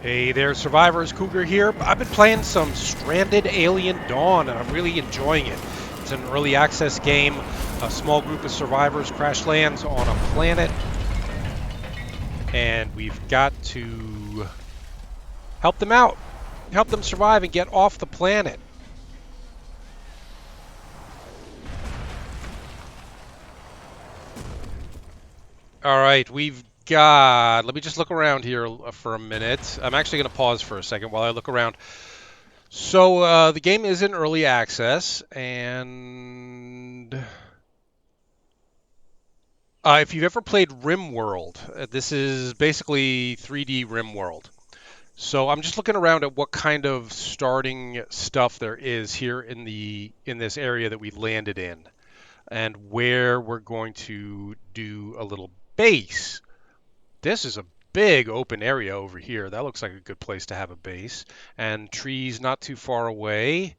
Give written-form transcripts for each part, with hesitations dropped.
Hey there, survivors. Cougar here. I've been playing some Stranded Alien Dawn, and I'm really enjoying it. It's an early access game. A small group of survivors crash lands on a planet, and we've got to help them out, help them survive and get off the planet. All right, we've got. Let me just look around here for a minute. I'm actually going to pause for a second while I look around. So the game is in early access, and if you've ever played Rimworld, this is basically 3D Rimworld. So I'm just looking around at what kind of starting stuff there is here in this area that we landed in, and where we're going to do a little base. This is a big open area over here. That looks like a good place to have a base, and trees not too far away.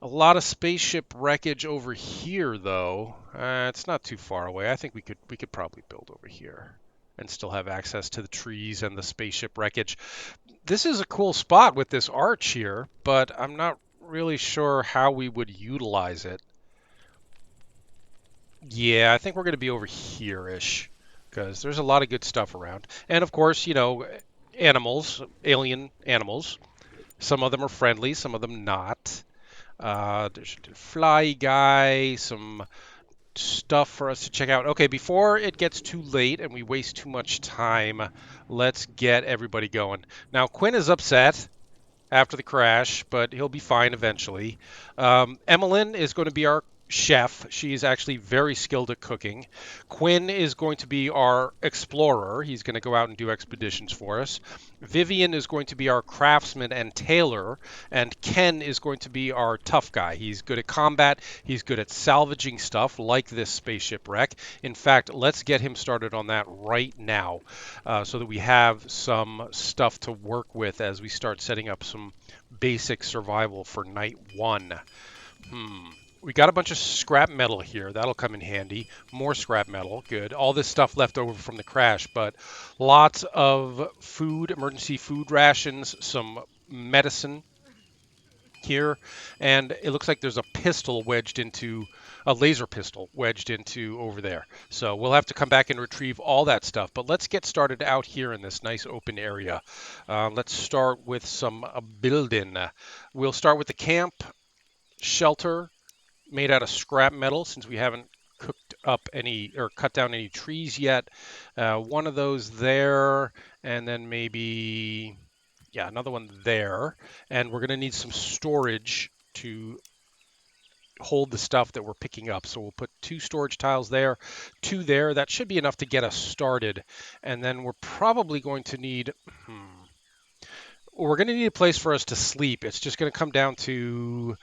A lot of spaceship wreckage over here, though. It's not too far away. I think we could probably build over here and still have access to the trees and the spaceship wreckage. This is a cool spot with this arch here, but I'm not really sure how we would utilize it. Yeah, I think we're going to be over here-ish because there's a lot of good stuff around. And of course, animals, alien animals. Some of them are friendly, some of them not. There's a fly guy, some stuff for us to check out. Okay, before it gets too late and we waste too much time, let's get everybody going. Now, Quinn is upset after the crash, but he'll be fine eventually. Emlyn is going to be our chef. She's actually very skilled at cooking. Quinn is going to be our explorer. He's going to go out and do expeditions for us. Vivian is going to be our craftsman and tailor, and Ken is going to be our tough guy. He's good at combat. He's good at salvaging stuff like this spaceship wreck. In fact, let's get him started on that right now so that we have some stuff to work with as we start setting up some basic survival for night one. We got a bunch of scrap metal here. That'll come in handy. More scrap metal. Good. All this stuff left over from the crash, but lots of food, emergency food rations, some medicine here, and it looks like there's a laser pistol wedged into over there. So we'll have to come back and retrieve all that stuff. But let's get started out here in this nice open area. Let's start with some building. We'll start with the camp shelter made out of scrap metal since we haven't cooked up any or cut down any trees yet. One of those there, and then maybe, yeah, another one there. And we're going to need some storage to hold the stuff that we're picking up. So we'll put 2 storage tiles there, 2 there. That should be enough to get us started. And then we're probably going to need, we're going to need a place for us to sleep. It's just going to come down to,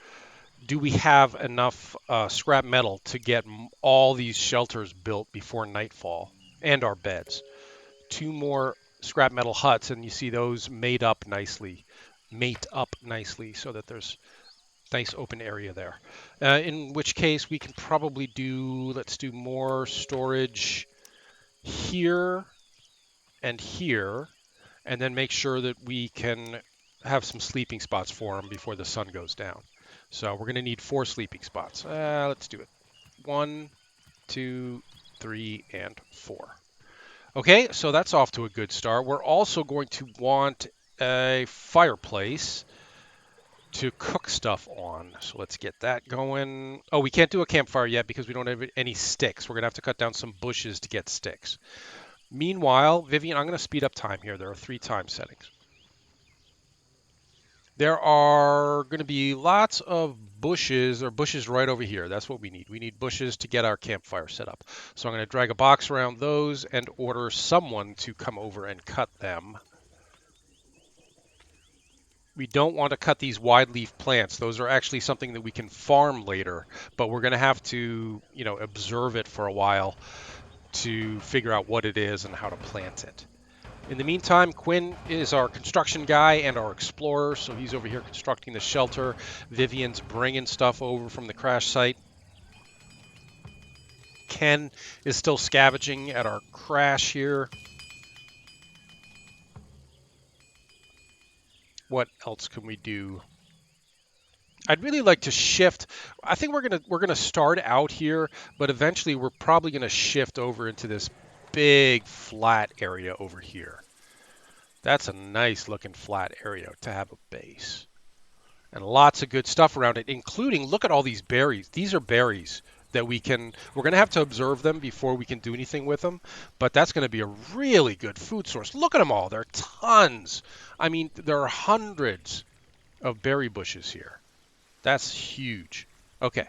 do we have enough scrap metal to get all these shelters built before nightfall and our beds? 2 more scrap metal huts, and you see those mate up nicely so that there's nice open area there. In which case we can probably let's do more storage here and here, and then make sure that we can have some sleeping spots for them before the sun goes down. So we're going to need 4 sleeping spots. Let's do it. 1, 2, 3, and 4. Okay, so that's off to a good start. We're also going to want a fireplace to cook stuff on. So let's get that going. Oh, we can't do a campfire yet because we don't have any sticks. We're going to have to cut down some bushes to get sticks. Meanwhile, Vivian, I'm going to speed up time here. There are 3 time settings. There are going to be lots of bushes right over here. That's what we need. We need bushes to get our campfire set up. So I'm going to drag a box around those and order someone to come over and cut them. We don't want to cut these wide leaf plants. Those are actually something that we can farm later, but we're going to have to, observe it for a while to figure out what it is and how to plant it. In the meantime, Quinn is our construction guy and our explorer, so he's over here constructing the shelter. Vivian's bringing stuff over from the crash site. Ken is still scavenging at our crash here. What else can we do? I'd really like to shift. I think we're gonna start out here, but eventually we're probably gonna shift over into this big flat area over here. That's a nice looking flat area to have a base. And lots of good stuff around it, including look at all these berries. These are berries that we're going to have to observe them before we can do anything with them, but that's going to be a really good food source. Look at them all. There are tons. I mean, there are hundreds of berry bushes here. That's huge. Okay.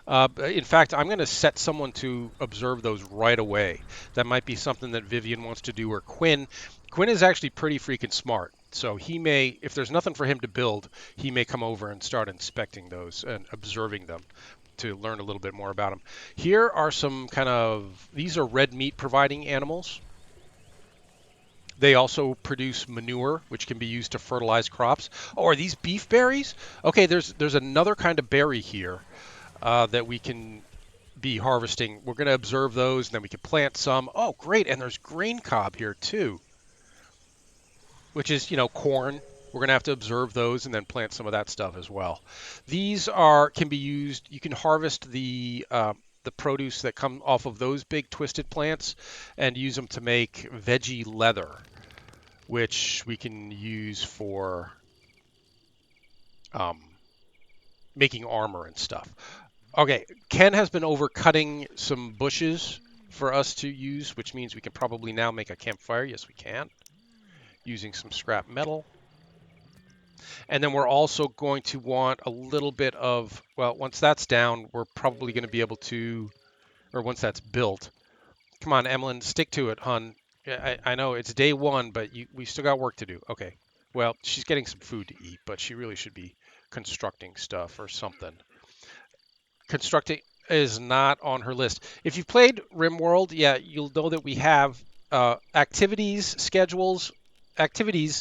In fact, I'm going to set someone to observe those right away. That might be something that Vivian wants to do, or Quinn. Quinn is actually pretty freaking smart. So he may, if there's nothing for him to build, he may come over and start inspecting those and observing them to learn a little bit more about them. Here are some these are red meat providing animals. They also produce manure, which can be used to fertilize crops. Oh, are these beef berries? Okay, there's another kind of berry here that we can be harvesting. We're going to observe those, and then we can plant some. Oh, great! And there's grain cob here too, which is corn. We're going to have to observe those and then plant some of that stuff as well. These can be used. You can harvest the produce that come off of those big twisted plants and use them to make veggie leather, which we can use for um, making armor and stuff. Okay, Ken has been over cutting some bushes for us to use, which means we can probably now make a campfire. Yes, we can, using some scrap metal. And then we're also going to want a little bit of, well, once that's down, we're probably going to be able to, or once that's built. Come on, Emlyn, stick to it, hon. I know it's day one, but we still got work to do. Okay. Well, she's getting some food to eat, but she really should be constructing stuff or something. Constructing is not on her list. If you've played Rimworld, yeah, you'll know that we have activities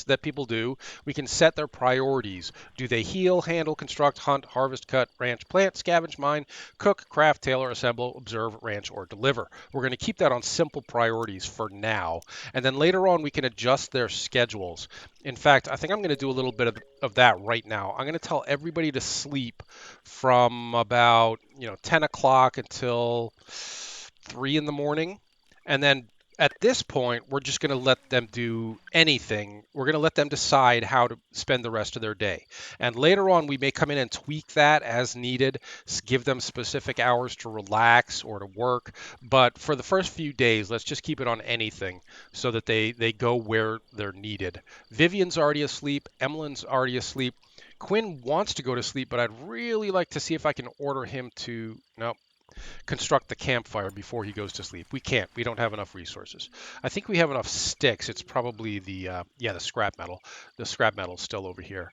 that people do. We can set their priorities. Do they heal, handle, construct, hunt, harvest, cut, ranch, plant, scavenge, mine, cook, craft, tailor, assemble, observe, ranch, or deliver? We're going to keep that on simple priorities for now. And then later on, we can adjust their schedules. In fact, I think I'm going to do a little bit of that right now. I'm going to tell everybody to sleep from about 10 o'clock until 3 in the morning. And then at this point, we're just going to let them do anything. We're going to let them decide how to spend the rest of their day. And later on, we may come in and tweak that as needed, give them specific hours to relax or to work. But for the first few days, let's just keep it on anything so that they go where they're needed. Vivian's already asleep. Emlyn's already asleep. Quinn wants to go to sleep, but I'd really like to see if I can order him to, no, construct the campfire before he goes to sleep. We can't. We don't have enough resources. I think we have enough sticks. It's probably the scrap metal. The scrap metal's still over here.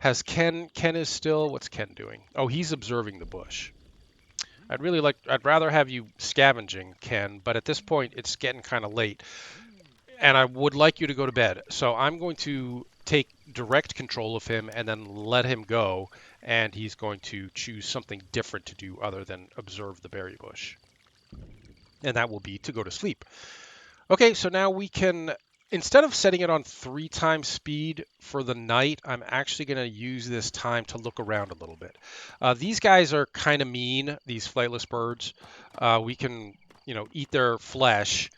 Has Ken is still, what's Ken doing? Oh, he's observing the bush. I'd rather have you scavenging, Ken, but at this point it's getting kind of late. And I would like you to go to bed. So I'm going to take direct control of him and then let him go. And he's going to choose something different to do other than observe the berry bush. And that will be to go to sleep. Okay, so now we can, instead of setting it on 3 times speed for the night, I'm actually going to use this time to look around a little bit. These guys are kind of mean, these flightless birds. We can, eat their flesh.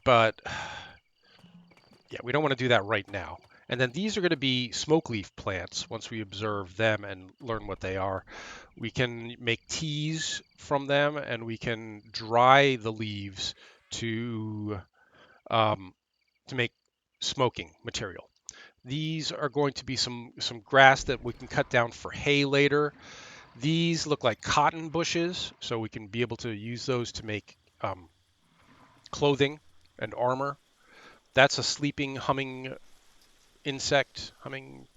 But yeah, we don't want to do that right now. And then these are going to be smoke leaf plants. Once we observe them and learn what they are, we can make teas from them, and we can dry the leaves to make smoking material. These are going to be some grass that we can cut down for hay later. These look like cotton bushes, so we can be able to use those to make clothing and armor. That's a sleeping, humming insect, humming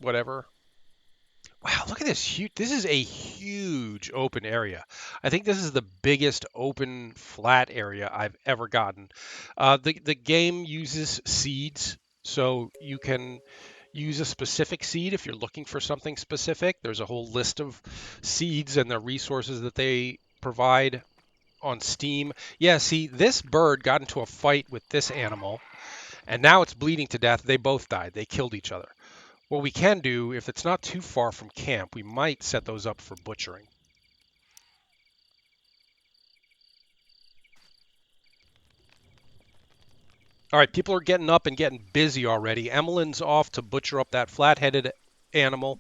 whatever. Wow, look at this huge. This is a huge open area. I think this is the biggest open flat area I've ever gotten. The game uses seeds, so you can use a specific seed if you're looking for something specific. There's a whole list of seeds and the resources that they provide on Steam. Yeah, see, this bird got into a fight with this animal, And now it's bleeding to death. They both died. They killed each other. What we can do, if it's not too far from camp, we might set those up for butchering. All right, people are getting up and getting busy already. Emlyn's off to butcher up that flat-headed animal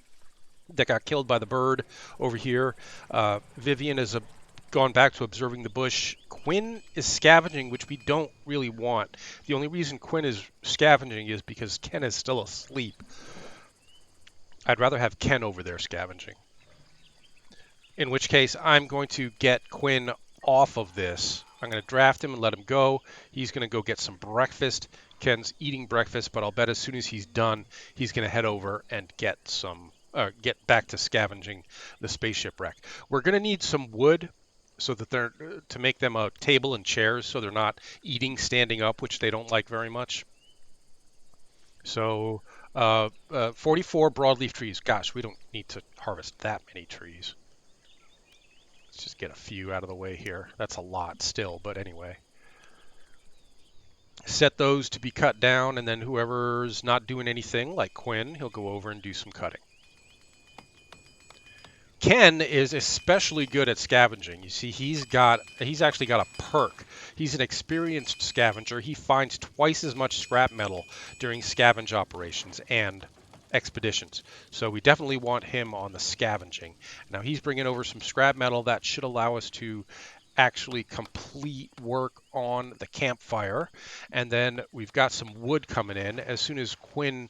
that got killed by the bird over here. Vivian has gone back to observing the bush. Quinn is scavenging, which we don't really want. The only reason Quinn is scavenging is because Ken is still asleep. I'd rather have Ken over there scavenging. In which case, I'm going to get Quinn off of this. I'm going to draft him and let him go. He's going to go get some breakfast. Ken's eating breakfast, but I'll bet as soon as he's done, he's going to head over and get back to scavenging the spaceship wreck. We're going to need some wood so that to make them a table and chairs, so they're not eating standing up, which they don't like very much. So 44 broadleaf trees. Gosh, we don't need to harvest that many trees. Let's just get a few out of the way here. That's a lot still, but anyway. Set those to be cut down, and then whoever's not doing anything, like Quinn, he'll go over and do some cutting. Ken is especially good at scavenging. You see, he's actually got a perk. He's an experienced scavenger. He finds twice as much scrap metal during scavenge operations and expeditions. So we definitely want him on the scavenging. Now he's bringing over some scrap metal that should allow us to actually complete work on the campfire. And then we've got some wood coming in. As soon as Quinn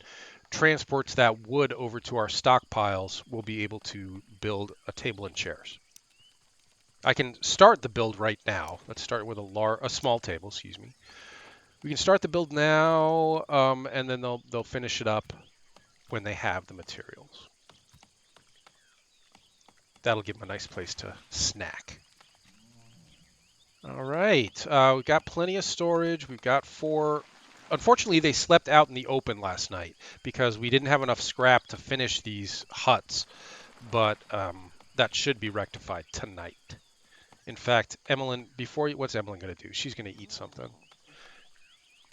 transports that wood over to our stockpiles, we'll be able to build a table and chairs. I can start the build right now. Let's start with a small table, excuse me. We can start the build now, and then they'll finish it up when they have the materials. That'll give them a nice place to snack. All right, we've got plenty of storage. We've got 4. Unfortunately, they slept out in the open last night because we didn't have enough scrap to finish these huts, but that should be rectified tonight. In fact, Emlyn, what's Emlyn going to do? She's going to eat something.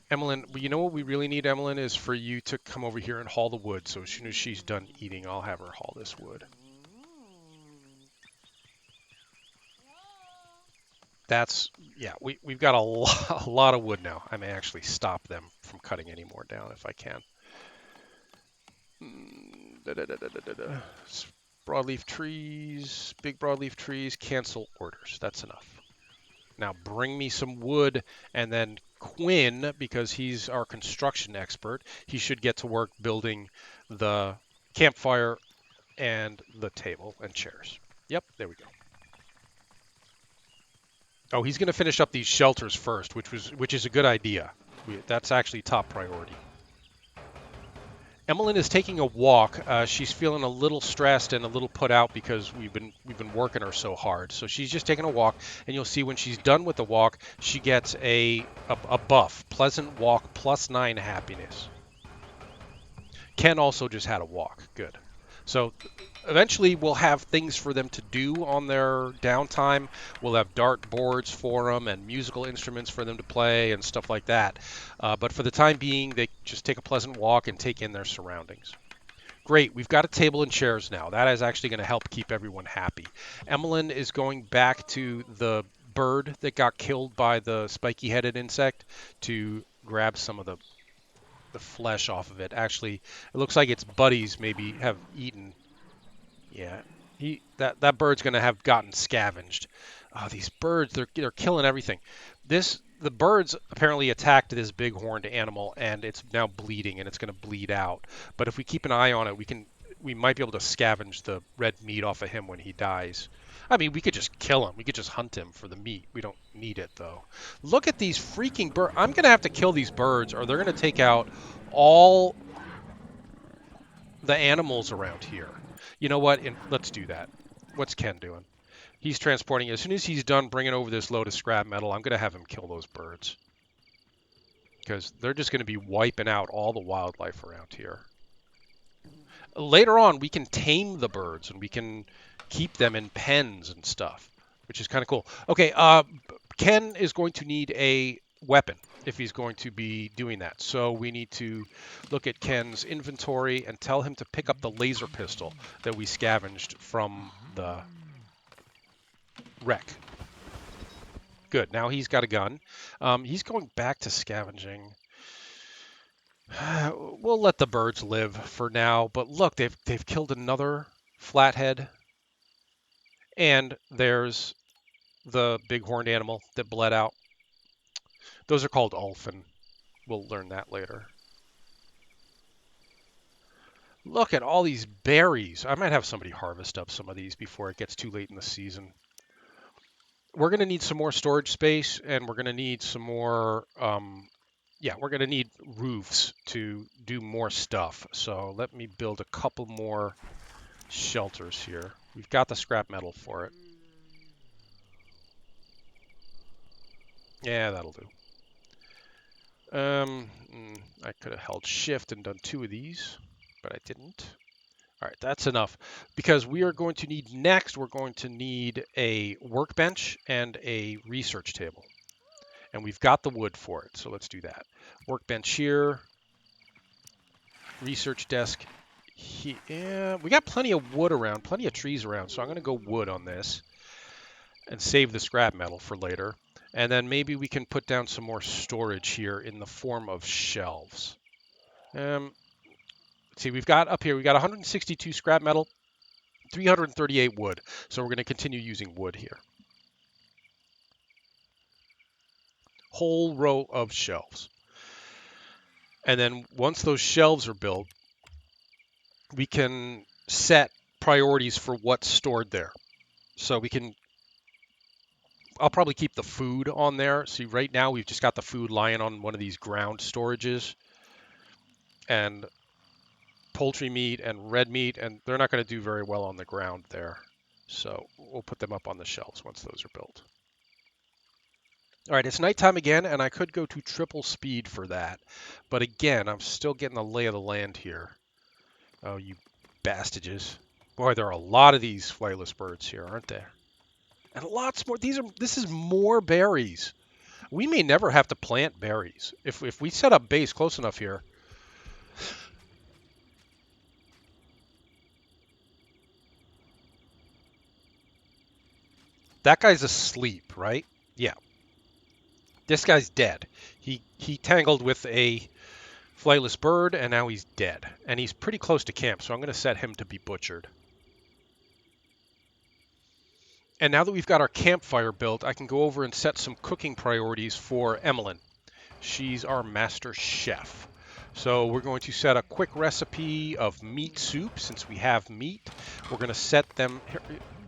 Emlyn, you know what we really need, Emlyn, is for you to come over here and haul the wood. So as soon as she's done eating, I'll have her haul this wood. We've got a lot of wood now. I may actually stop them from cutting any more down if I can. Broadleaf trees, big broadleaf trees, cancel orders. That's enough. Now bring me some wood, and then Quinn, because he's our construction expert, he should get to work building the campfire and the table and chairs. Yep, there we go. Oh, he's going to finish up these shelters first, which is a good idea. That's actually top priority. Emlyn is taking a walk. She's feeling a little stressed and a little put out because we've been working her so hard. So she's just taking a walk, and you'll see when she's done with the walk, she gets a buff. Pleasant walk +9 happiness. Ken also just had a walk. Good. So eventually we'll have things for them to do on their downtime. We'll have dart boards for them and musical instruments for them to play and stuff like that. But for the time being, they just take a pleasant walk and take in their surroundings. Great, we've got a table and chairs now. That is actually going to help keep everyone happy. Emlyn is going back to the bird that got killed by the spiky-headed insect to grab some of the flesh off of it. Actually, it looks like its buddies maybe have eaten. Yeah, that bird's going to have gotten scavenged. Oh, these birds, they're killing everything. The birds apparently attacked this big horned animal, and it's now bleeding, and it's going to bleed out. But if we keep an eye on it, we might be able to scavenge the red meat off of him when he dies. I mean, we could just kill him. We could just hunt him for the meat. We don't need it, though. Look at these freaking birds. I'm going to have to kill these birds, or they're going to take out all the animals around here. You know what? Let's do that. What's Ken doing? He's transporting. As soon as he's done bringing over this load of scrap metal, I'm going to have him kill those birds. Because they're just going to be wiping out all the wildlife around here. Later on, we can tame the birds, and we can keep them in pens and stuff, which is kind of cool. Okay, Ken is going to need a weapon. if he's going to be doing that. So we need to look at Ken's inventory and tell him to pick up the laser pistol that we scavenged from the wreck. Good. Now he's got a gun. He's going back to scavenging. We'll let the birds live for now. But look, they've killed another flathead, and there's the big horned animal that bled out. Those are called ulfin. We'll learn that later. Look at all these berries. I might have somebody harvest up some of these before it gets too late in the season. We're going to need some more storage space, and we're going to need some more, yeah, we're going to need roofs to do more stuff. So let me build a couple more shelters here. We've got the scrap metal for it. Yeah, that'll do. I could have held shift and done 2 of these, but I didn't. All right, that's enough. Because we are going to need next, we're going to need a workbench and a research table. And we've got the wood for it, so let's do that. Workbench here, research desk here. Yeah, we got plenty of wood around, plenty of trees around, so I'm going to go wood on this and save the scrap metal for later. And then maybe we can put down some more storage here in the form of shelves. Let's see, we've got up here, we've got 162 scrap metal, 338 wood. So we're going to continue using wood here. Whole row of shelves. And then once those shelves are built, we can set priorities for what's stored there. So we can, I'll probably keep the food on there. See, right now we've just got the food lying on one of these ground storages. And poultry meat and red meat, and they're not going to do very well on the ground there. So we'll put them up on the shelves once those are built. All right, it's nighttime again, and I could go to triple speed for that. But again, I'm still getting the lay of the land here. Oh, you bastages. Boy, there are a lot of these flightless birds here, aren't there? And lots more. This is more berries. We may never have to plant berries. If we set up base close enough here. That guy's asleep, right? Yeah. This guy's dead. He tangled with a flightless bird, and now he's dead. And he's pretty close to camp, so I'm going to set him to be butchered. And now that we've got our campfire built, I can go over and set some cooking priorities for Emlyn. She's our master chef. So we're going to set a quick recipe of meat soup, since we have meat. We're going to set them,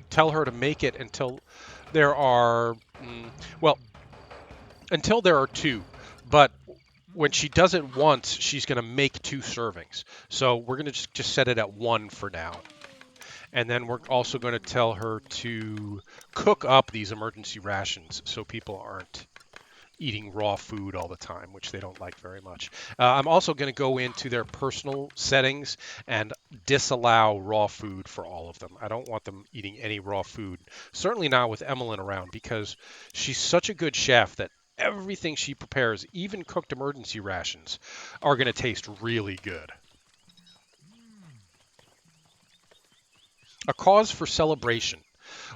tell her to make it until there are, well, until there are 2. But when she does it once, she's going to make 2 servings. So we're going to just set it at 1 for now. And then we're also going to tell her to cook up these emergency rations so people aren't eating raw food all the time, which they don't like very much. I'm also going to go into their personal settings and disallow raw food for all of them. I don't want them eating any raw food, certainly not with Emlyn around, because she's such a good chef that everything she prepares, even cooked emergency rations, are going to taste really good. A cause for celebration.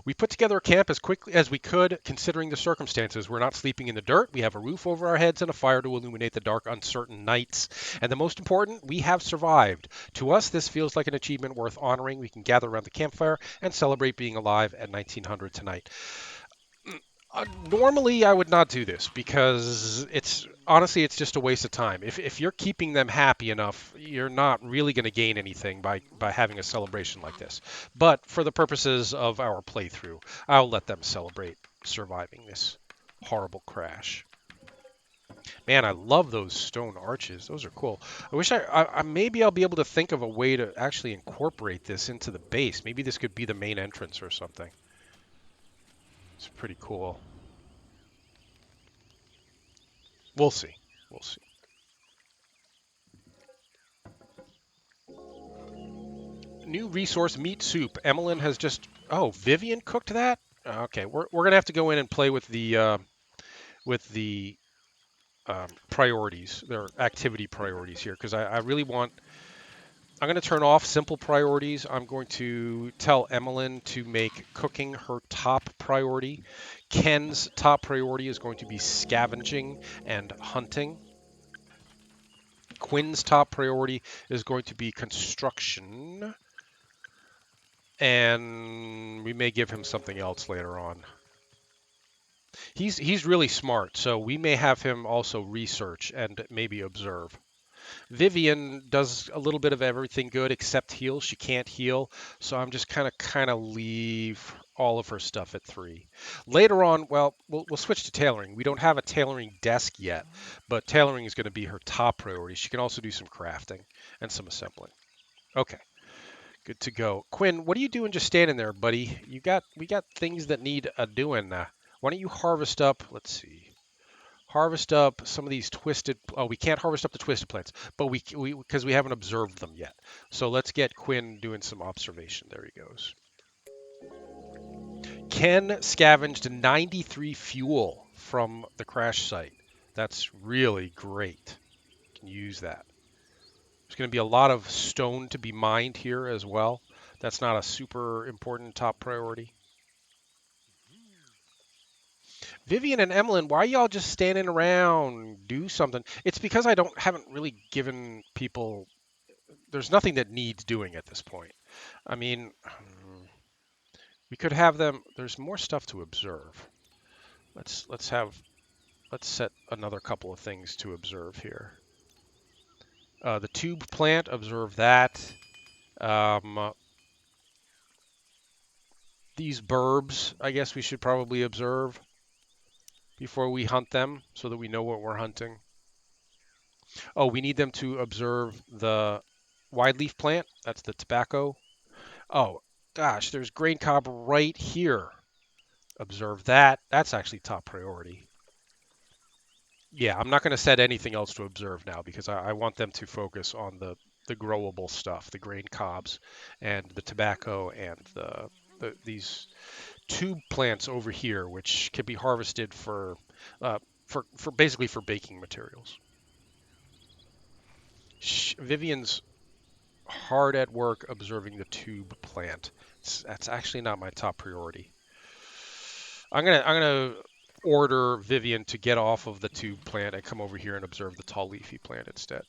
We put together a camp as quickly as we could, considering the circumstances. We're not sleeping in the dirt. We have a roof over our heads and a fire to illuminate the dark, uncertain nights. And the most important, we have survived. To us, this feels like an achievement worth honoring. We can gather around the campfire and celebrate being alive at 1900 tonight. Normally, I would not do this because honestly, it's just a waste of time. If you're keeping them happy enough, you're not really going to gain anything by having a celebration like this. But for the purposes of our playthrough, I'll let them celebrate surviving this horrible crash. Man, I love those stone arches. Those are cool. I wish maybe I'll be able to think of a way to actually incorporate this into the base. Maybe this could be the main entrance or something. It's pretty cool. We'll see. We'll see. New resource, meat soup. Emlyn has just... Oh, Vivian cooked that? Okay, we're going to have to go in and play with the priorities, their activity priorities here, because I really want. I'm going to turn off simple priorities. I'm going to tell Emlyn to make cooking her top priority. Ken's top priority is going to be scavenging and hunting. Quinn's top priority is going to be construction, and we may give him something else later on. He's really smart, so we may have him also research and maybe observe. Vivian does a little bit of everything good except heal. She can't heal, so I'm just kind of leave all of her stuff at 3. Later on, well, we'll switch to tailoring. We don't have a tailoring desk yet, but tailoring is going to be her top priority. She can also do some crafting and some assembling. Okay, good to go. Quinn, what are you doing just standing there, buddy? We got things that need a doing. Why don't you harvest up? Let's see. Harvest up some of these twisted. Oh, we can't harvest up the twisted plants, but we because we haven't observed them yet. So let's get Quinn doing some observation. There he goes. Ken scavenged 93 fuel from the crash site. That's really great. Can use that. There's going to be a lot of stone to be mined here as well. That's not a super important top priority. Vivian and Emlyn, why are y'all just standing around? Do something. It's because I haven't really given people. There's nothing that needs doing at this point. I mean, we could have them. There's more stuff to observe. Let's set another couple of things to observe here. The tube plant, observe that. Um, these burbs, I guess we should probably observe before we hunt them, so that we know what we're hunting. Oh, we need them to observe the wide leaf plant. That's the tobacco. Oh, gosh, there's grain cob right here. Observe that. That's actually top priority. Yeah, I'm not going to set anything else to observe now because I want them to focus on the growable stuff, the grain cobs and the tobacco and these tube plants over here, which can be harvested for basically for baking materials. Vivian's hard at work observing the tube plant. That's actually not my top priority. I'm gonna order Vivian to get off of the tube plant and come over here and observe the tall leafy plant instead.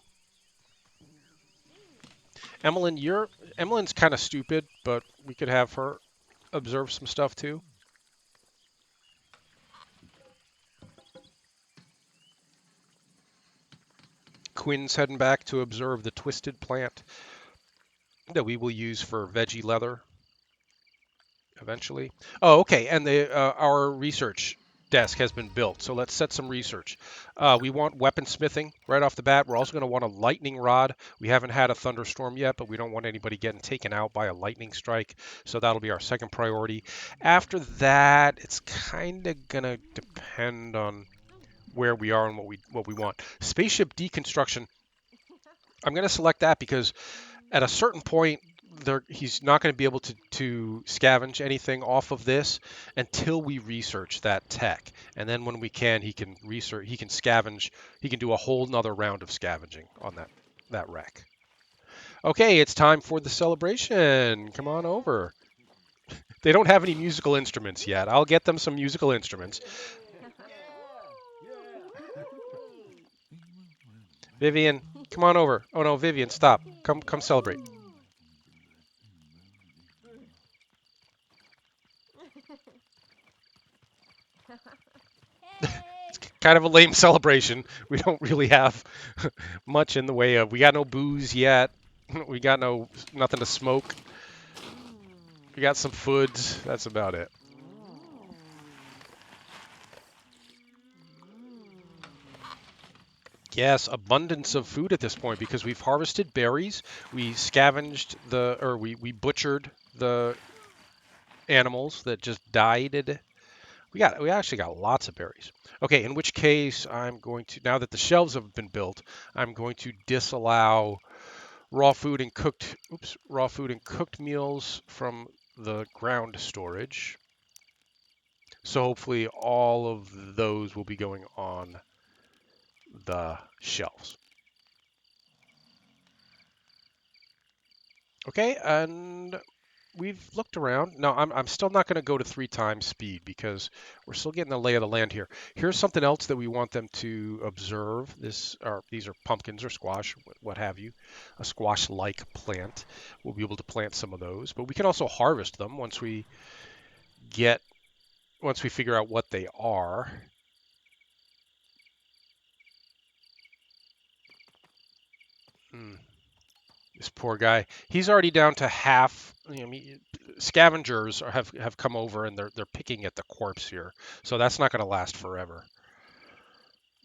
Emlyn's kind of stupid, but we could have her observe some stuff too. Quinn's heading back to observe the twisted plant that we will use for veggie leather eventually. Oh, okay. And our research desk has been built. So let's set some research. We want weaponsmithing right off the bat. We're also going to want a lightning rod. We haven't had a thunderstorm yet, but we don't want anybody getting taken out by a lightning strike. So that'll be our second priority. After that, it's kind of going to depend on where we are and what we want. Spaceship deconstruction. I'm going to select that because at a certain point, he's not going to be able to scavenge anything off of this until we research that tech. And then when we can, he can research, he can scavenge, he can do a whole nother round of scavenging on that wreck. Okay, it's time for the celebration. Come on over. They don't have any musical instruments yet. I'll get them some musical instruments. Vivian, come on over. Oh no, Vivian, stop. Come celebrate. It's kind of a lame celebration. We don't really have much in the way of. We got no booze yet. We got nothing to smoke. We got some foods. That's about it. Yes, abundance of food at this point because we've harvested berries. We scavenged we butchered the animals that just died. We actually got lots of berries. Okay, in which case I'm going to, now that the shelves have been built, I'm going to disallow raw food and cooked meals from the ground storage. So hopefully all of those will be going on the shelves. Okay, and we've looked around. No, I'm still not going to go to 3 times speed because we're still getting the lay of the land here. Here's something else that we want them to observe. These are pumpkins or squash, what have you, a squash-like plant. We'll be able to plant some of those, but we can also harvest them get once we figure out what they are. Hmm. This poor guy. He's already down to half. Scavengers have come over and they're picking at the corpse here, so that's not going to last forever.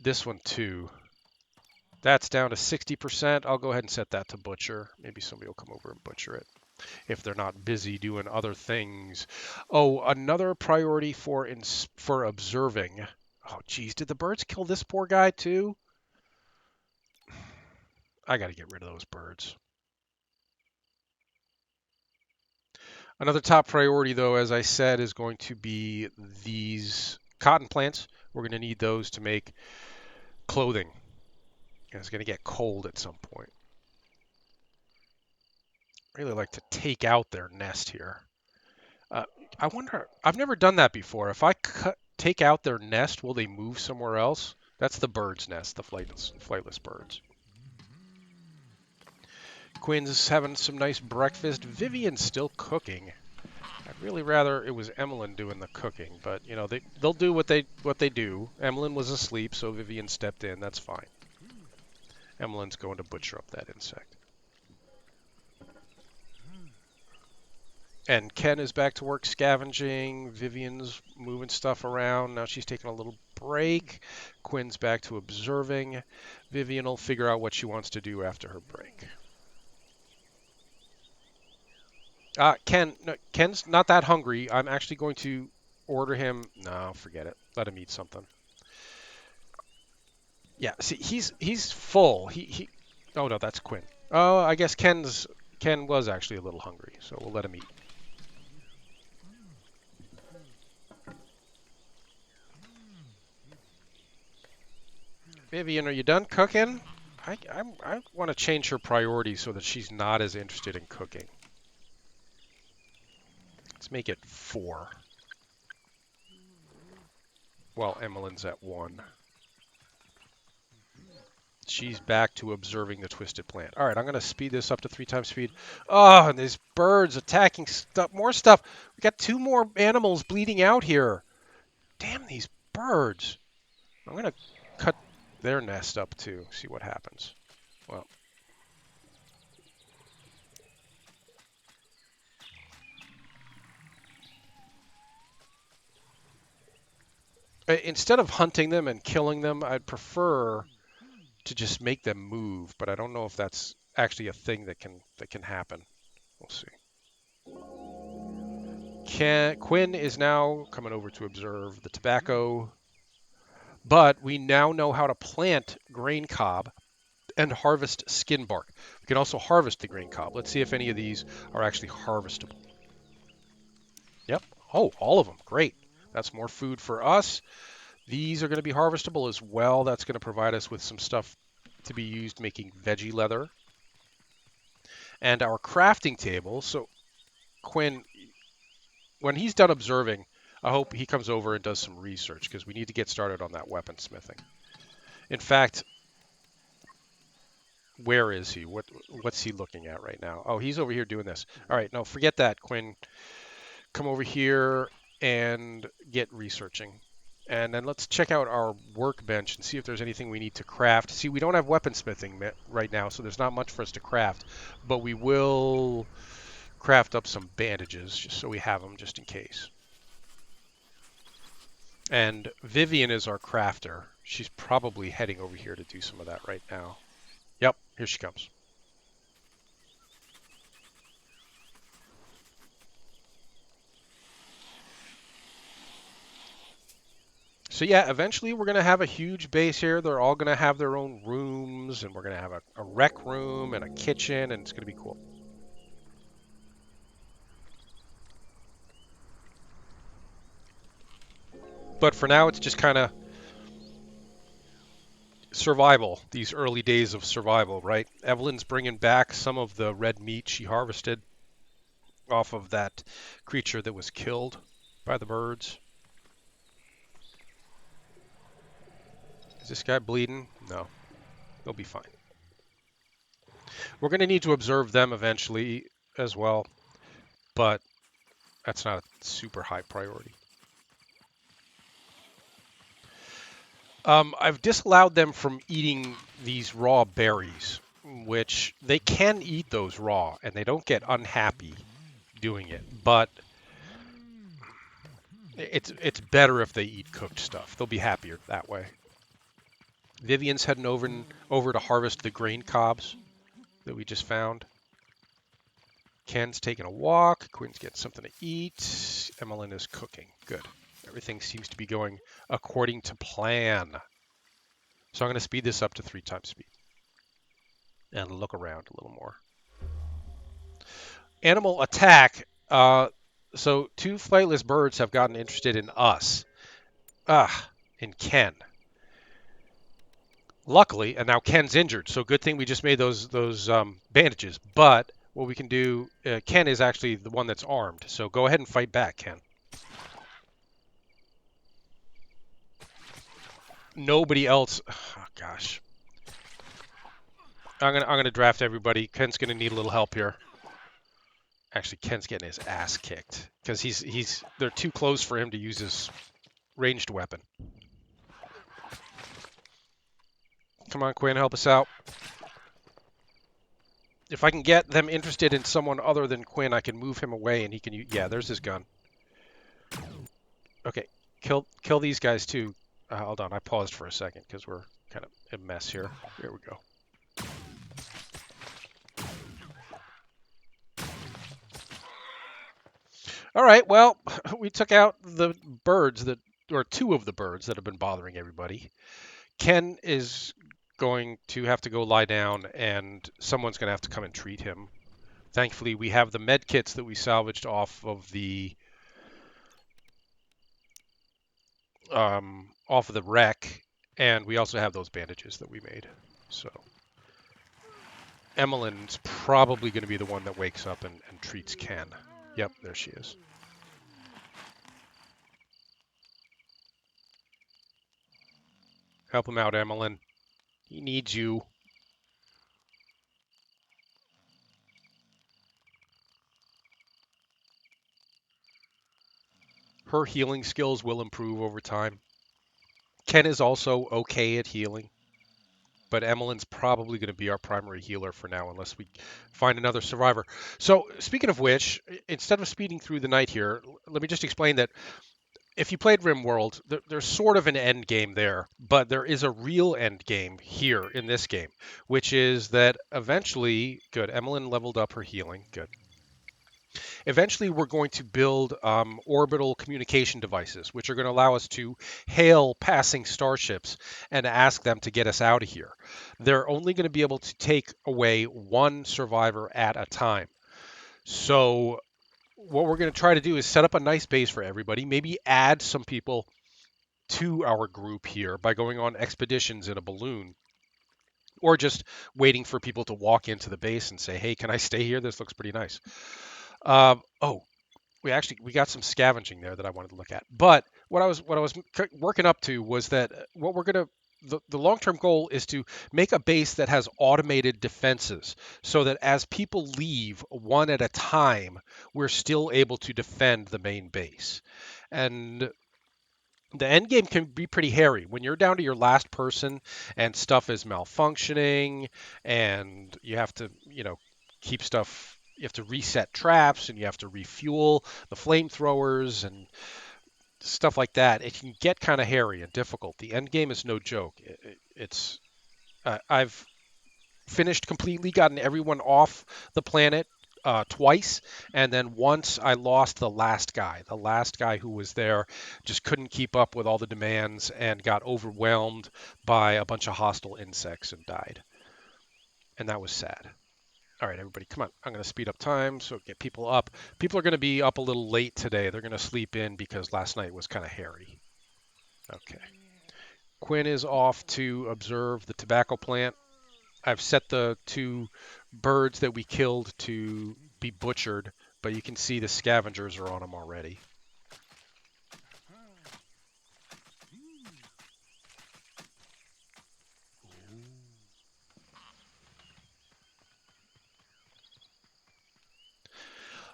This one too. That's down to 60%. I'll go ahead and set that to butcher. Maybe somebody will come over and butcher it if they're not busy doing other things. Oh, another priority for observing. Oh, geez, did the birds kill this poor guy too? I got to get rid of those birds. Another top priority, though, as I said, is going to be these cotton plants. We're going to need those to make clothing. And it's going to get cold at some point. I really like to take out their nest here. Uh, I wonder, I've never done that before. If I take out their nest, will they move somewhere else? That's the bird's nest, the flightless birds. Quinn's having some nice breakfast. Vivian's still cooking. I'd really rather it was Emlyn doing the cooking, but you know they'll do what they do. Emlyn was asleep, so Vivian stepped in. That's fine. Emlyn's going to butcher up that insect. And Ken is back to work scavenging. Vivian's moving stuff around. Now she's taking a little break. Quinn's back to observing. Vivian will figure out what she wants to do after her break. Ken's not that hungry. I'm actually going to order him. No, forget it. Let him eat something. Yeah, see, he's full. He. Oh no, that's Quinn. Oh, I guess Ken was actually a little hungry, so we'll let him eat. Vivian, are you done cooking? I want to change her priorities so that she's not as interested in cooking. Let's make it 4. Well, Emlyn's at 1. She's back to observing the twisted plant. All right, I'm going to speed this up to 3 times speed. Oh, and these birds attacking stuff, more stuff. We got 2 more animals bleeding out here. Damn these birds. I'm going to cut their nest up too, see what happens. Well, instead of hunting them and killing them, I'd prefer to just make them move, but I don't know if that's actually a thing that can happen. We'll see. Quinn is now coming over to observe the tobacco, but we now know how to plant grain cob and harvest skin bark. We can also harvest the grain cob. Let's see if any of these are actually harvestable. Yep. Oh, all of them. Great. That's more food for us. These are going to be harvestable as well. That's going to provide us with some stuff to be used making veggie leather. And our crafting table. So Quinn, when he's done observing, I hope he comes over and does some research because we need to get started on that weaponsmithing. In fact, where is he? What's he looking at right now? Oh, he's over here doing this. All right, no, forget that, Quinn. Come over here and get researching. And then let's check out our workbench and see if there's anything we need to craft. See, we don't have weaponsmithing right now, so there's not much for us to craft. But we will craft up some bandages just so we have them just in case. And Vivian is our crafter. She's probably heading over here to do some of that right now. Yep, here she comes. So yeah, eventually we're going to have a huge base here. They're all going to have their own rooms, and we're going to have a rec room and a kitchen, and it's going to be cool. But for now, it's just kind of survival, these early days of survival, right? Evelyn's bringing back some of the red meat she harvested off of that creature that was killed by the birds. Is this guy bleeding? No, he'll be fine. We're going to need to observe them eventually as well, but that's not a super high priority. I've disallowed them from eating these raw berries, which they can eat those raw, and they don't get unhappy doing it. But it's better if they eat cooked stuff. They'll be happier that way. Vivian's heading over to harvest the grain cobs that we just found. Ken's taking a walk. Quinn's getting something to eat. Emlyn is cooking. Good. Everything seems to be going according to plan. So I'm going to speed this up to 3 times speed and look around a little more. Animal attack. So 2 flightless birds have gotten interested in us. In Ken. Luckily, and now Ken's injured, so good thing we just made those bandages. But what we can do, Ken is actually the one that's armed, so go ahead and fight back, Ken. Nobody else. Oh, gosh. I'm gonna draft everybody. Ken's gonna need a little help here. Actually, Ken's getting his ass kicked because they're too close for him to use his ranged weapon. Come on, Quinn, help us out. If I can get them interested in someone other than Quinn, I can move him away and he can use... Yeah, there's his gun. Okay, kill these guys too. Hold on, I paused for a second because we're kind of a mess here. Here we go. All right, well, we took out the birds or 2 of the birds that have been bothering everybody. Ken is going to have to go lie down, and someone's going to have to come and treat him. Thankfully, we have the med kits that we salvaged off of the wreck, and we also have those bandages that we made. So Emlyn's probably going to be the one that wakes up and treats Ken. Yep, there she is. Help him out, Emlyn. He needs you. Her healing skills will improve over time. Ken is also okay at healing, but Emlyn's probably going to be our primary healer for now unless we find another survivor. So, speaking of which, instead of speeding through the night here, let me just explain that if you played Rimworld, there's sort of an end game there, but there is a real end game here in this game, which is that eventually, good, Emlyn leveled up her healing, good. Eventually, we're going to build orbital communication devices, which are going to allow us to hail passing starships and ask them to get us out of here. They're only going to be able to take away 1 survivor at a time. So what we're going to try to do is set up a nice base for everybody, maybe add some people to our group here by going on expeditions in a balloon, or just waiting for people to walk into the base and say, hey, can I stay here? This looks pretty nice. Oh, we got some scavenging there that I wanted to look at. But what I was working up to was that what we're gonna the long-term goal is to make a base that has automated defenses so that as people leave one at a time, we're still able to defend the main base. And the end game can be pretty hairy when you're down to your last person and stuff is malfunctioning and you have to, keep stuff. You have to reset traps and you have to refuel the flamethrowers and stuff like that. It can get kind of hairy and difficult. The end game is no joke. I've finished completely, gotten everyone off the planet twice, and then once I lost the last guy. The last guy who was there just couldn't keep up with all the demands and got overwhelmed by a bunch of hostile insects and died. And that was sad. All right, everybody, come on. I'm going to speed up time so get people up. People are going to be up a little late today. They're going to sleep in because last night was kind of hairy. Okay. Quinn is off to observe the tobacco plant. I've set the 2 birds that we killed to be butchered, but you can see the scavengers are on them already.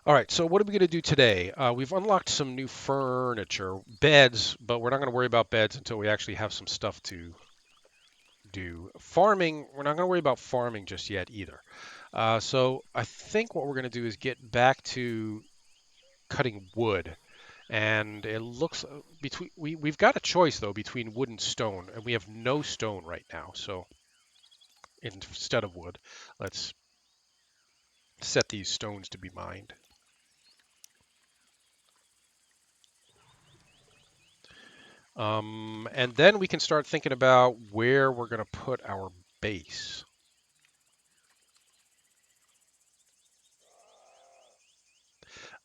All right, so what are we going to do today? We've unlocked some new furniture, beds, but we're not going to worry about beds until we actually have some stuff to do. Farming, we're not going to worry about farming just yet either. So I think what we're going to do is get back to cutting wood. And it looks between we've got a choice though between wood and stone, and we have no stone right now. So instead of wood, let's set these stones to be mined. And then we can start thinking about where we're going to put our base.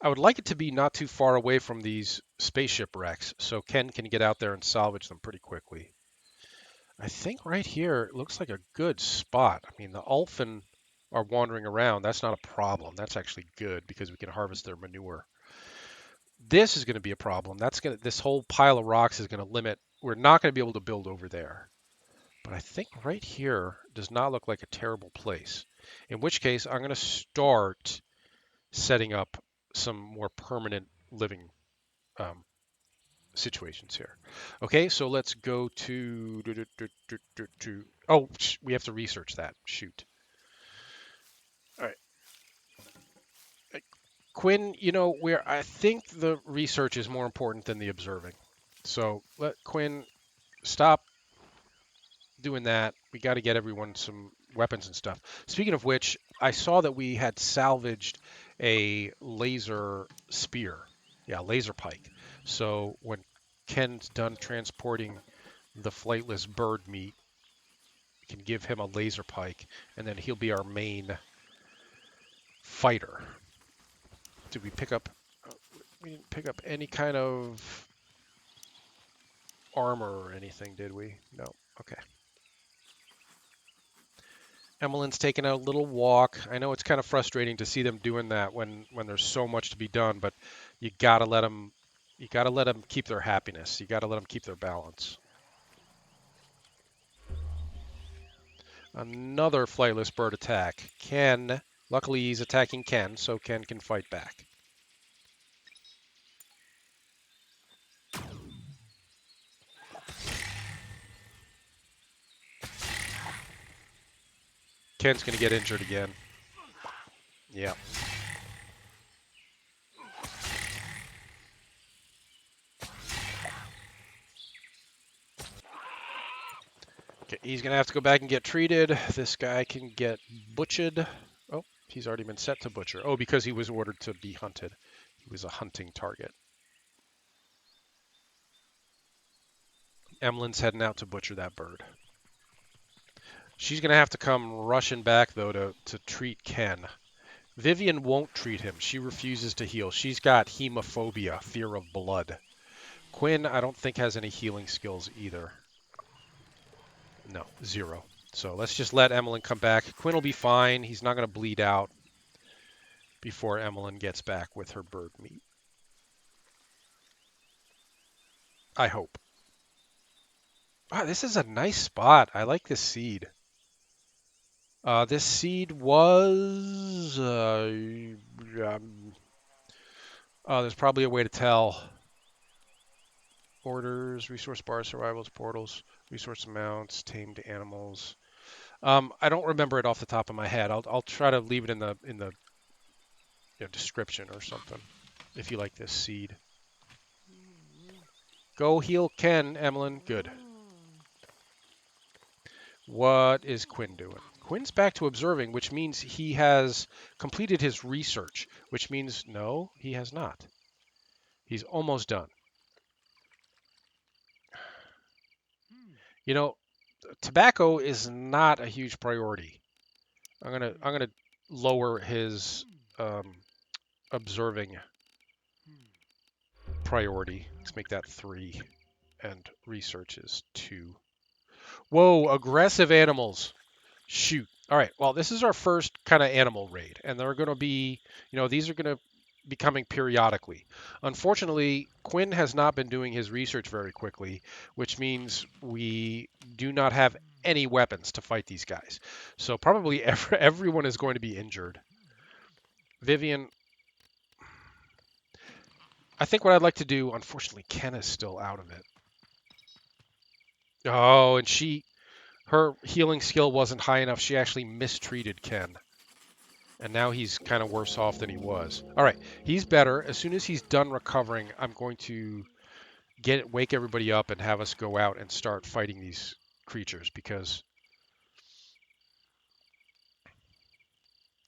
I would like it to be not too far away from these spaceship wrecks, so Ken can get out there and salvage them pretty quickly. I think right here it looks like a good spot. I mean, the Ulfin are wandering around. That's not a problem. That's actually good because we can harvest their manure. This is going to be a problem. This whole pile of rocks is going to limit. We're not going to be able to build over there. But I think right here does not look like a terrible place. In which case, I'm going to start setting up some more permanent living um, situations here. Okay, so let's go to. Oh, we have to research that. Shoot. All right. Quinn, where I think the research is more important than the observing. So let Quinn stop doing that. We got to get everyone some weapons and stuff. Speaking of which, I saw that we had salvaged a laser spear. Yeah, laser pike. So when Ken's done transporting the flightless bird meat, we can give him a laser pike, and then he'll be our main fighter. Did we pick up? We didn't pick up any kind of armor or anything, did we? No. Okay. Emlyn's taking a little walk. I know it's kind of frustrating to see them doing that when there's so much to be done, but you gotta let them keep their happiness. You gotta let them keep their balance. Another flightless bird attack. Ken, luckily he's attacking Ken, so Ken can fight back. Ken's gonna get injured again. Yeah. Okay, he's gonna have to go back and get treated. This guy can get butchered. Oh, he's already been set to butcher. Oh, because he was ordered to be hunted. He was a hunting target. Emlyn's heading out to butcher that bird. She's gonna have to come rushing back though to treat Ken. Vivian won't treat him. She refuses to heal. She's got hemophobia, fear of blood. Quinn, I don't think has any healing skills either. No, 0. So let's just let Emlyn come back. Quinn will be fine. He's not going to bleed out before Emlyn gets back with her bird meat. I hope. Ah, this is a nice spot. I like this seed. This seed was... there's probably a way to tell. Orders, resource bars, survivals, portals, resource amounts, tamed animals. I don't remember it off the top of my head. I'll try to leave it in the description or something. If you like this seed, go heal Ken, Emlyn. Good. What is Quinn doing? Quinn's back to observing, which means he has completed his research. Which means no, he has not. He's almost done. You know, tobacco is not a huge priority. I'm gonna lower his observing priority. Let's make that 3, and research is 2. Whoa, aggressive animals. Shoot. All right. Well, this is our first kind of animal raid, and they're going to be, these are going to be coming periodically. Unfortunately, Quinn has not been doing his research very quickly, which means we do not have any weapons to fight these guys. So probably everyone is going to be injured. Vivian, I think what I'd like to do, unfortunately, Ken is still out of it. Oh, and her healing skill wasn't high enough. She actually mistreated Ken. And now he's kind of worse off than he was. All right, he's better. As soon as he's done recovering, I'm going to wake everybody up and have us go out and start fighting these creatures because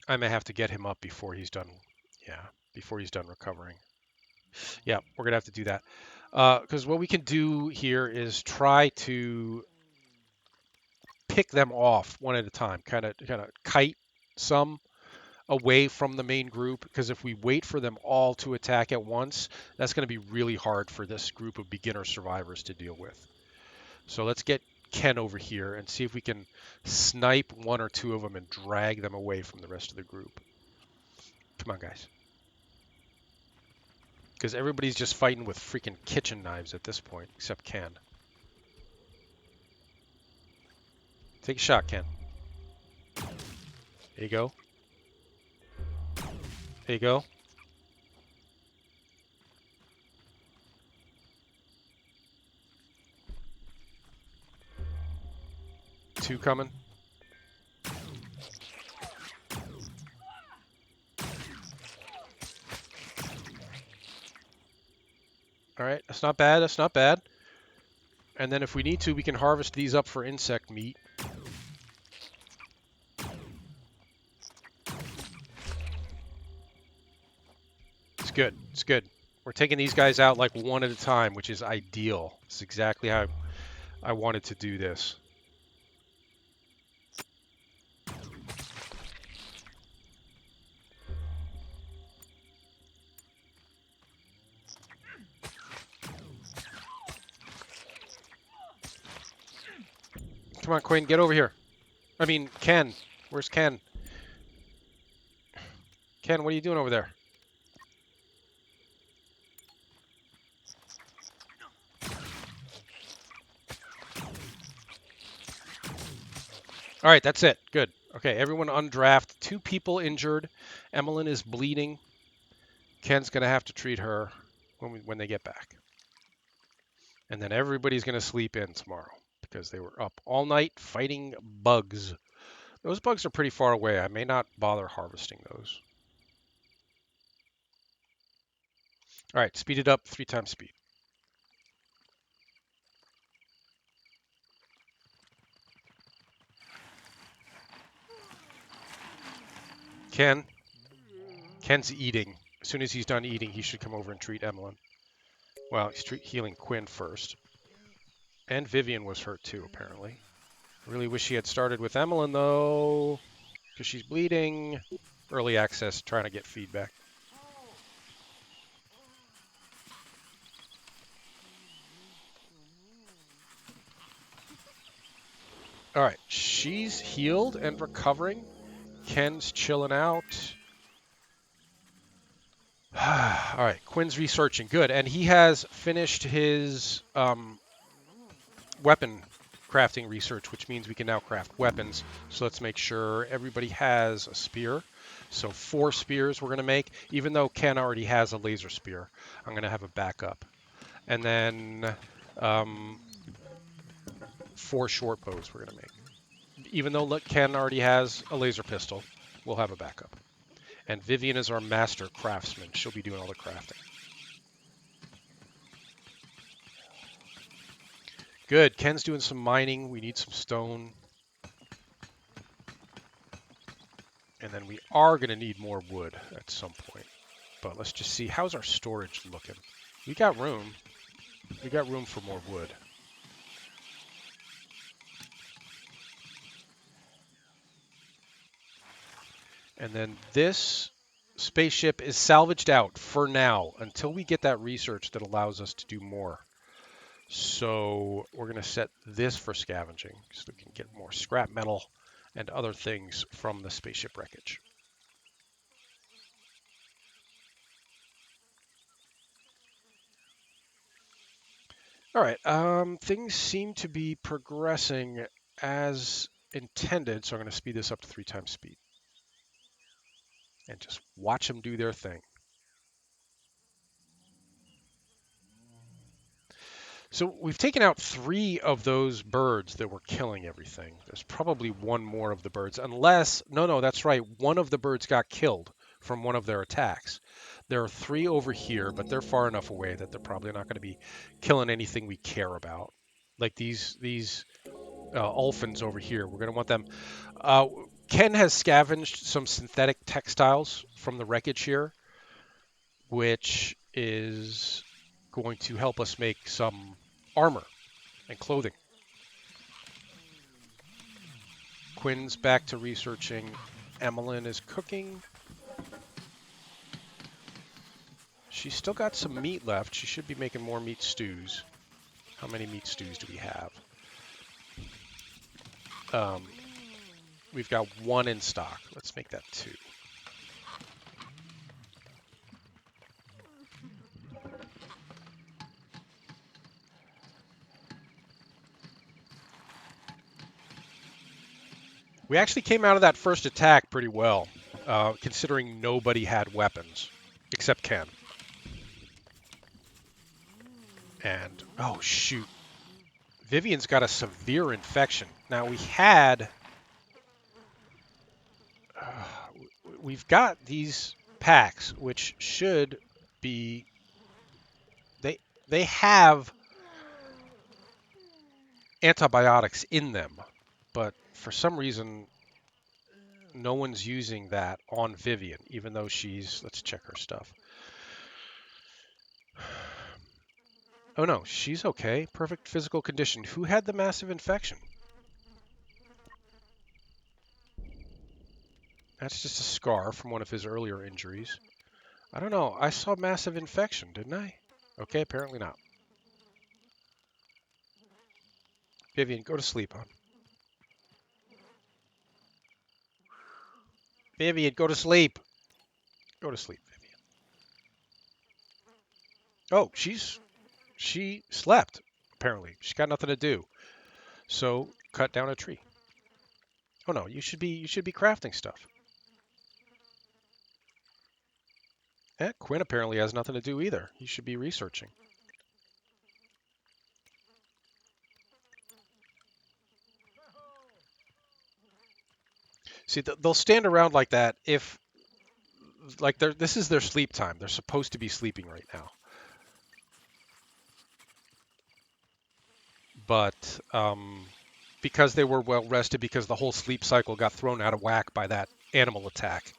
I may have to get him up before he's done. Yeah, before he's done recovering. Yeah, we're gonna have to do that because what we can do here is try to pick them off one at a time, kind of kite some away from the main group, because if we wait for them all to attack at once, that's going to be really hard for this group of beginner survivors to deal with. So let's get Ken over here and see if we can snipe one or two of them and drag them away from the rest of the group. Come on, guys. Because everybody's just fighting with freaking kitchen knives at this point, except Ken. Take a shot, Ken. There you go. There you go. Two coming. All right, that's not bad. That's not bad. And then if we need to, we can harvest these up for insect meat. It's good. It's good. We're taking these guys out like one at a time, which is ideal. It's exactly how I wanted to do this. Come on, Quinn, get over here. I mean, Ken. Where's Ken? Ken, what are you doing over there? All right, that's it. Good. Okay, everyone undraft. 2 people injured. Emlyn is bleeding. Ken's going to have to treat her when they get back. And then everybody's going to sleep in tomorrow because they were up all night fighting bugs. Those bugs are pretty far away. I may not bother harvesting those. All right, speed it up 3 times speed. Ken's eating. As soon as he's done eating, he should come over and treat Emlyn. Well, he's healing Quinn first. And Vivian was hurt too, apparently. I really wish he had started with Emlyn, though, because she's bleeding. Early access, trying to get feedback. All right, she's healed and recovering. Ken's chilling out. All right, Quinn's researching. Good, and he has finished his weapon crafting research, which means we can now craft weapons. So let's make sure everybody has a spear. So 4 spears we're going to make. Even though Ken already has a laser spear, I'm going to have a backup. And then 4 short bows we're going to make. Even though Ken already has a laser pistol, we'll have a backup. And Vivian is our master craftsman. She'll be doing all the crafting. Good. Ken's doing some mining. We need some stone. And then we are going to need more wood at some point. But let's just see. How's our storage looking? We got room. We got room for more wood. And then this spaceship is salvaged out for now until we get that research that allows us to do more. So we're going to set this for scavenging so we can get more scrap metal and other things from the spaceship wreckage. All right, things seem to be progressing as intended, so I'm going to speed this up to 3 times speed and just watch them do their thing. So we've taken out 3 of those birds that were killing everything. There's probably 1 more of the birds, unless, no, that's right, 1 of the birds got killed from one of their attacks. There are 3 over here, but they're far enough away that they're probably not going to be killing anything we care about. Like these olphins over here, we're going to want them. Ken has scavenged some synthetic textiles from the wreckage here, which is going to help us make some armor and clothing. Quinn's back to researching. Emlyn is cooking. She's still got some meat left. She should be making more meat stews. How many meat stews do we have? We've got 1 in stock. Let's make that 2. We actually came out of that first attack pretty well, considering nobody had weapons, except Ken. And, oh shoot, Vivian's got a severe infection. Now we've got these packs, which should be, they have antibiotics in them, but for some reason, no one's using that on Vivian, even though let's check her stuff. Oh no, she's okay. Perfect physical condition. Who had the massive infection? That's just a scar from one of his earlier injuries. I don't know. I saw massive infection, didn't I? Okay, apparently not. Vivian, go to sleep, hon. Vivian, go to sleep. Go to sleep, Vivian. Oh, she slept, apparently. She's got nothing to do. So cut down a tree. Oh no, you should be crafting stuff. Quinn apparently has nothing to do either. He should be researching. See, they'll stand around like that if, like, this is their sleep time. They're supposed to be sleeping right now. But because they were well rested, because the whole sleep cycle got thrown out of whack by that animal attack.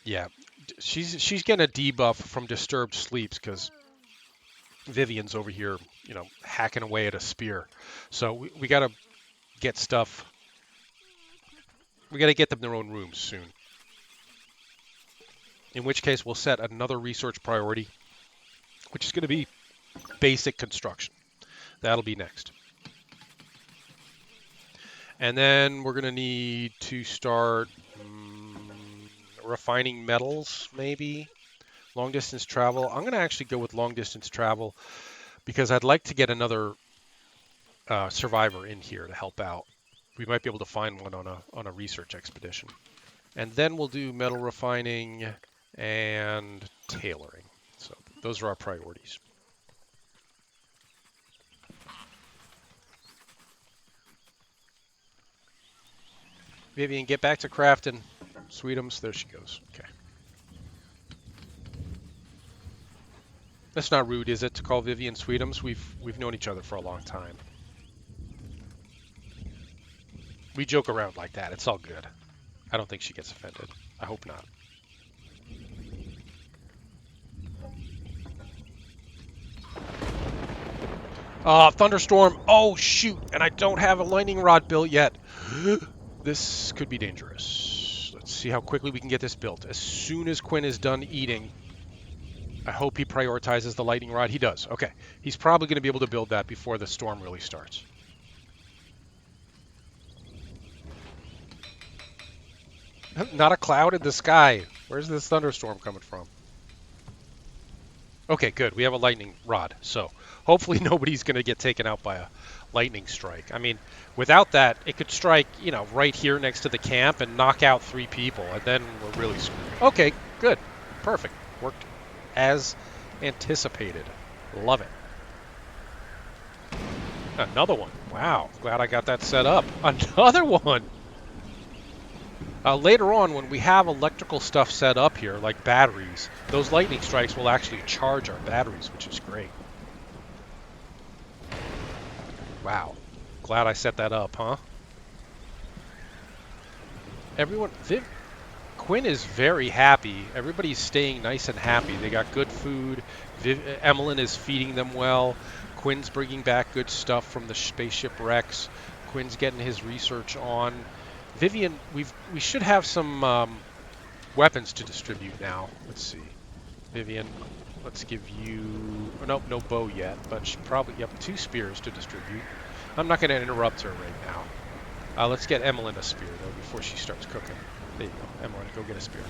Yeah, she's getting a debuff from disturbed sleeps because Vivian's over here, hacking away at a spear. So we got to get stuff. We got to get them their own rooms soon. In which case, we'll set another research priority, which is going to be basic construction. That'll be next. And then we're going to need to start refining metals, maybe. Long distance travel. I'm going to actually go with long distance travel because I'd like to get another survivor in here to help out. We might be able to find one on a research expedition. And then we'll do metal refining and tailoring. So those are our priorities. Vivian, get back to crafting. Sweetums, there she goes. Okay. That's not rude, is it, to call Vivian Sweetums? We've known each other for a long time. We joke around like that. It's all good. I don't think she gets offended. I hope not. Thunderstorm. Oh, shoot. And I don't have a lightning rod built yet. This could be dangerous. Let's see how quickly we can get this built. As soon as Quinn is done eating, I hope he prioritizes the lightning rod. He does. Okay. He's probably going to be able to build that before the storm really starts. Not a cloud in the sky. Where's this thunderstorm coming from? Okay, good. We have a lightning rod. So hopefully nobody's going to get taken out by a lightning strike. I mean, without that, it could strike, right here next to the camp and knock out 3 people, and then we're really screwed. Okay, good. Perfect. Worked as anticipated. Love it. Another one. Wow. Glad I got that set up. Another one. Later on, when we have electrical stuff set up here, like batteries, those lightning strikes will actually charge our batteries, which is great. Wow. Glad I set that up, huh? Quinn is very happy. Everybody's staying nice and happy. They got good food. Emlyn is feeding them well. Quinn's bringing back good stuff from the spaceship wrecks. Quinn's getting his research on. Vivian, we should have some weapons to distribute now. Let's see. Vivian, let's give you... Oh, nope, no bow yet, but she probably... Yep, 2 spears to distribute. I'm not going to interrupt her right now. Let's get Emlyn a spear, though, before she starts cooking. There you go. Emlyn, go get a spear.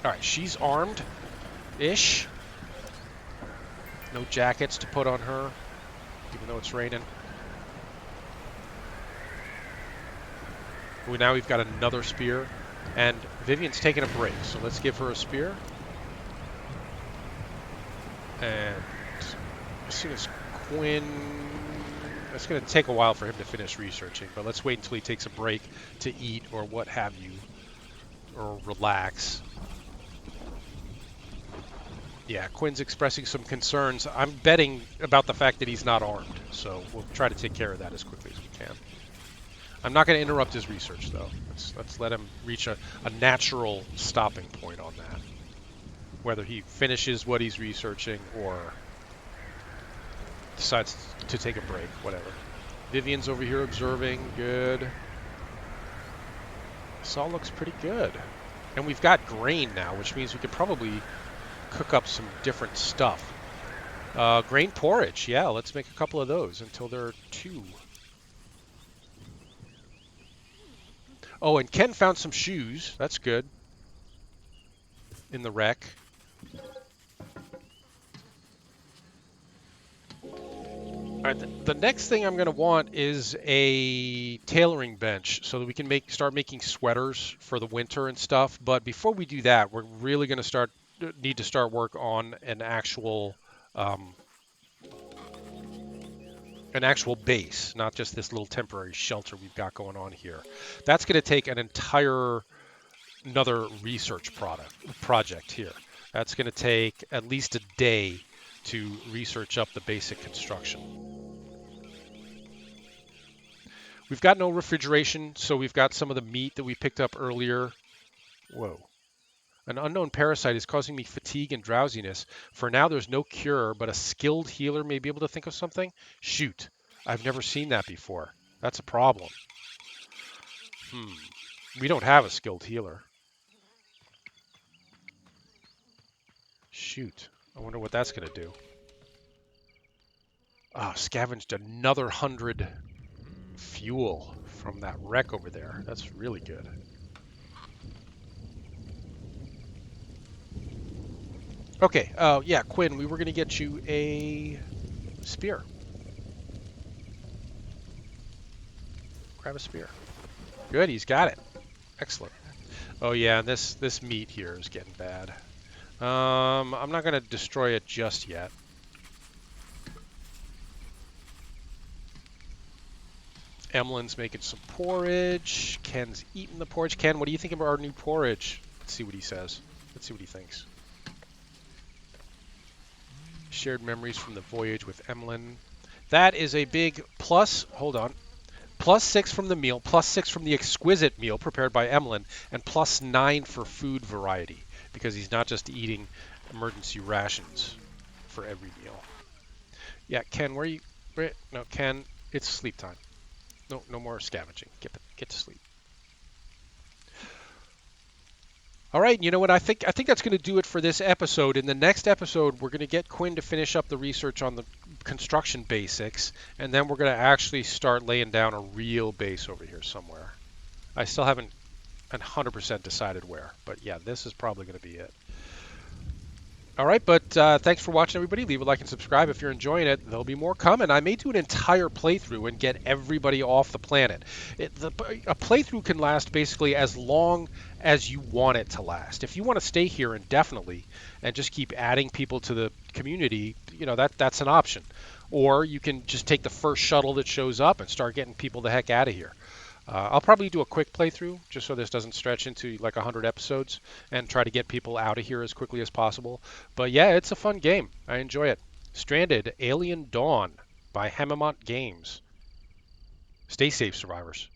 All right, she's armed-ish. No jackets to put on her, even though it's raining. Now we've got another spear, and Vivian's taking a break, so let's give her a spear. And as soon as Quinn... It's going to take a while for him to finish researching, but let's wait until he takes a break to eat or what have you, or relax. Yeah, Quinn's expressing some concerns. I'm betting about the fact that he's not armed, so we'll try to take care of that as quickly as we can. I'm not going to interrupt his research, though. Let's let him reach a natural stopping point on that. Whether he finishes what he's researching or decides to take a break, whatever. Vivian's over here observing. Good. This all looks pretty good. And we've got grain now, which means we could probably cook up some different stuff. Grain porridge. Yeah, let's make a couple of those until there are 2. Oh, and Ken found some shoes. That's good. In the wreck. All right, the next thing I'm going to want is a tailoring bench so that we can start making sweaters for the winter and stuff. But before we do that, we're really going to need to start work on an actual base, not just this little temporary shelter we've got going on here. That's going to take another research project here. That's going to take at least a day to research up the basic construction. We've got no refrigeration, so we've got some of the meat that we picked up earlier. Whoa. An unknown parasite is causing me fatigue and drowsiness. For now, there's no cure, but a skilled healer may be able to think of something? Shoot. I've never seen that before. That's a problem. We don't have a skilled healer. Shoot. I wonder what that's going to do. Oh, scavenged another 100 fuel from that wreck over there. That's really good. Okay, yeah, Quinn, we were going to get you a spear. Grab a spear. Good, he's got it. Excellent. Oh yeah, and this meat here is getting bad. I'm not going to destroy it just yet. Emlyn's making some porridge. Ken's eating the porridge. Ken, what do you think of our new porridge? Let's see what he says. Let's see what he thinks. Shared memories from the voyage with Emlyn. That is a big plus. Hold on. +6 from the meal, +6 from the exquisite meal prepared by Emlyn, and +9 for food variety, because he's not just eating emergency rations for every meal. Yeah, Ken, where are you? No, Ken, it's sleep time. No more scavenging. Get to sleep. All right, you know what? I think that's going to do it for this episode. In the next episode, we're going to get Quinn to finish up the research on the construction basics, and then we're going to actually start laying down a real base over here somewhere. I still haven't 100% decided where, but yeah, this is probably going to be it. All right, but thanks for watching, everybody. Leave a like and subscribe if you're enjoying it. There'll be more coming. I may do an entire playthrough and get everybody off the planet. A playthrough can last basically as long as you want it to last. If you want to stay here indefinitely and just keep adding people to the community, that's an option. Or you can just take the first shuttle that shows up and start getting people the heck out of here. I'll probably do a quick playthrough just so this doesn't stretch into like 100 episodes and try to get people out of here as quickly as possible. But yeah, it's a fun game. I enjoy it. Stranded Alien Dawn by Hemimont Games. Stay safe, survivors.